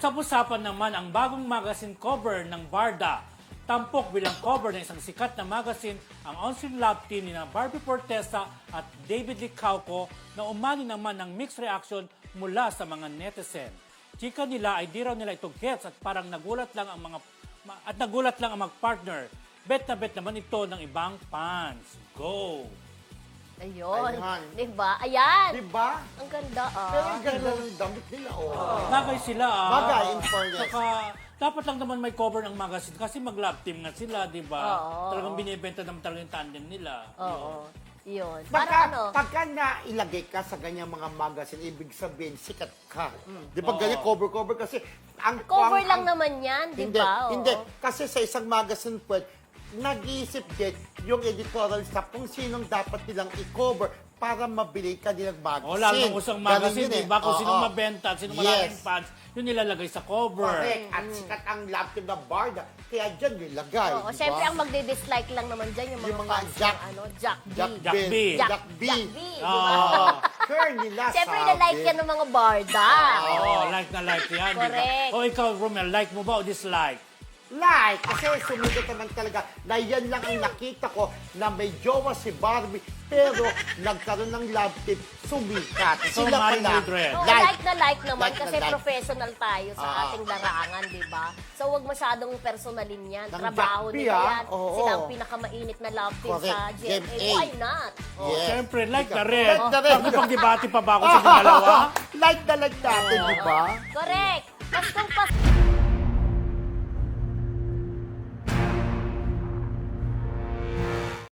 Usap-usapan naman ang bagong magazine cover ng Barda. Tampok bilang cover ng isang sikat na magazine ang on-screen love team ni Barbie Fortesa at David Licauco na umani naman ng mixed reaction mula sa mga netizen. Chika nila ay di raw nila ito gets at parang nagulat lang ang mag-partner. Bet na bet naman ito ng ibang fans. Go! Ayun. Ayan. Diba? Ayan. Diba? Ang ganda, Pero ang ganda ng damit nila, Bagay sila, Bagay, in fairness. Saka, dapat lang naman may cover ng magazine kasi mag-love team nga sila, di ba? Oo. Talagang binibenta naman talaga yung tandem nila. Oo. Yun. Pagka nailagay ka sa ganyang mga magazine, ibig sabihin, sikat ka. Di ba ganyan, cover-cover kasi ang Cover lang naman yan, di ba? Hindi. Kasi sa isang magazine po, nag-iisip din yung editorial staff kung sinong dapat nilang i-cover para mabili kanilang magazine. O, lalo ng usang magazine, di ba? Kung sinong mabenta, sinong maraming Yes. fans, yun nilalagay sa cover. Correct. At sikat ang love team na Barda. Kaya dyan nilagay. Oo, di ba? syempre ang magdi-dislike lang naman dyan yung Yung mga mga fans Jack- ng ano, Jack B. Jack B. Jack B. Jack B, di ba? Oo. Sure nila Syempre sabi. na-like yan ng mga barda. Oo, like na like yan, di ba? Correct. O ikaw, Romel, like mo ba o dislike? Like, kasi sumigat naman talaga na yan lang ang nakita ko na may jowa si Barbie pero nagkaroon ng love team, sumikat. So, Sila Maring pala. Mildred. Oo, like na like naman Like na kasi like. professional tayo sa ating larangan, di ba? So, wag masyadong personalin yan. Ng Trabaho Jack B, nila yan. Oo. Sila ang pinakamainit na love team Correct. sa GMA. GMA. Why not? Yes. Siyempre, like na rin. Like na rin. Pag-debate pa ba ako sa dalawa? Like na like natin, di ba? Correct. Mas kung pas